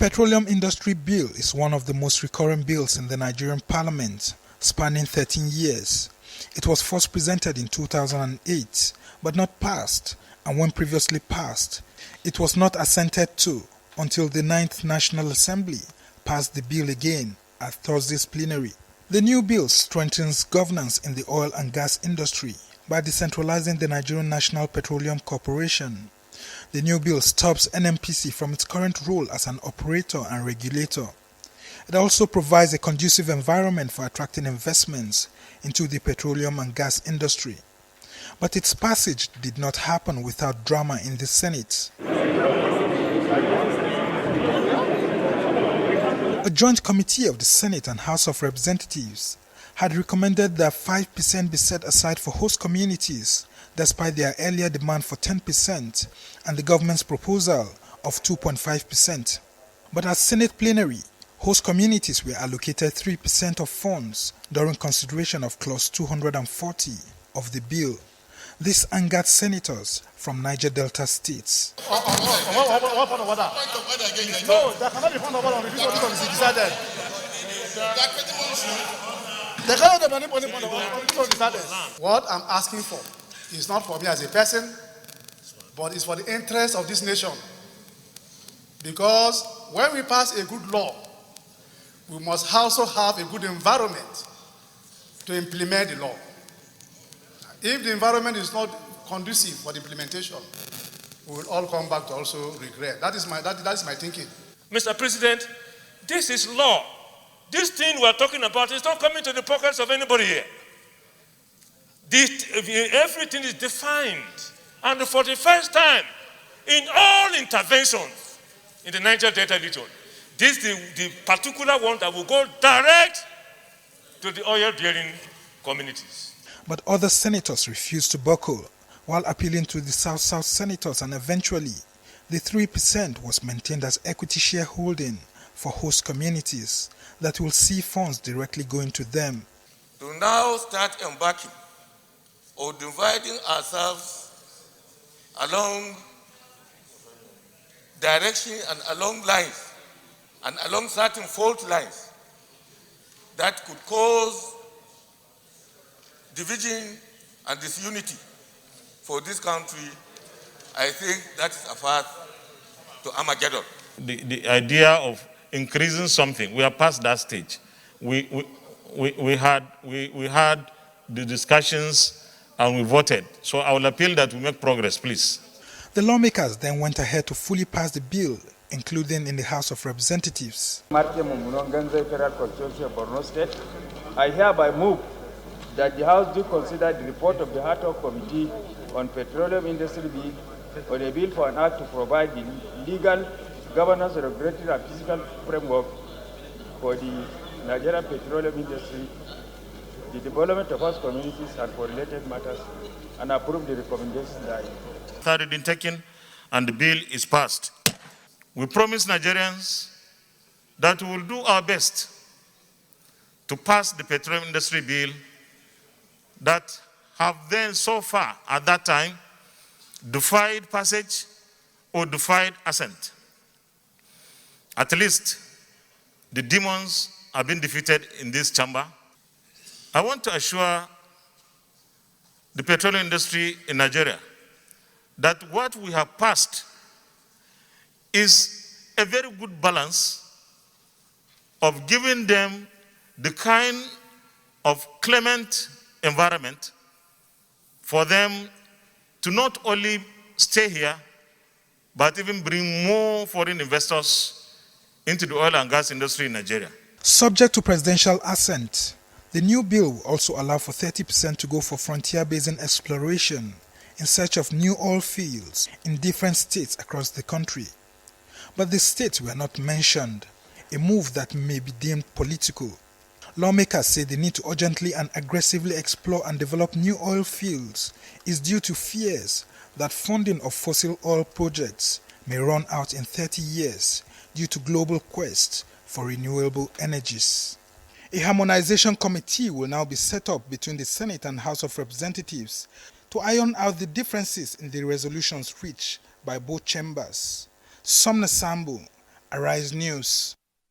Petroleum Industry Bill is one of the most recurrent bills in the Nigerian Parliament, spanning 13 years. It was first presented in 2008, but not passed, and when previously passed, it was not assented to until the 9th National Assembly passed the bill again at Thursday's plenary. The new bill strengthens governance in the oil and gas industry by decentralizing the Nigerian National Petroleum Corporation. The new bill stops NNPC from its current role as an operator and regulator. It also provides a conducive environment for attracting investments into the petroleum and gas industry. But its passage did not happen without drama in the Senate. A joint committee of the Senate and House of Representatives had recommended that 5% be set aside for host communities, despite their earlier demand for 10% and the government's proposal of 2.5%. But at Senate plenary, host communities were allocated 3% of funds during consideration of Clause 240 of the bill. This angered senators from Niger Delta states. No, there cannot be point of order on this one is decided. There cannot be point of order on this one decided. What I'm asking for is not for me as a person, but it's for the interest of this nation. Because when we pass a good law, we must also have a good environment to implement the law. If the environment is not conducive for the implementation, we will all come back to also regret. That is my thinking. Mr. President, this is law. This thing we are talking about is not coming to the pockets of anybody here. Everything is defined. And for the first time in all interventions in the Niger Delta region, this is the particular one that will go direct to the oil-bearing communities. But other senators refused to buckle while appealing to the South-South senators, and eventually the 3% was maintained as equity shareholding for host communities that will see funds directly going to them. To now start embarking or dividing ourselves along direction and along lines and along certain fault lines that could cause division and disunity for this country, I think that is a path to Armageddon. The idea of increasing something, we are past that stage. We had the discussions and we voted. So I will appeal that we make progress, please. The lawmakers then went ahead to fully pass the bill, including in the House of Representatives. I hereby move that the House do consider the report of the Ad hoc Committee on Petroleum Industry Bill on a bill for an act to provide the legal, governance, regulatory and physical framework for the Nigerian petroleum industry, the development of host communities and for related matters, and approve the recommendations therein. Third reading taken and the bill is passed. We promise Nigerians that we will do our best to pass the petroleum industry bill that have then so far at that time defied passage or defied assent. At least the demons have been defeated in this chamber. I want to assure the petroleum industry in Nigeria that what we have passed is a very good balance of giving them the kind of clement environment for them to not only stay here, but even bring more foreign investors into the oil and gas industry in Nigeria. Subject to presidential assent, the new bill will also allow for 30% to go for frontier basin exploration in search of new oil fields in different states across the country. But the states were not mentioned, a move that may be deemed political. Lawmakers say the need to urgently and aggressively explore and develop new oil fields is due to fears that funding of fossil oil projects may run out in 30 years due to global quest for renewable energies. A harmonization committee will now be set up between the Senate and House of Representatives to iron out the differences in the resolutions reached by both chambers. Somna Sambu, Arise News.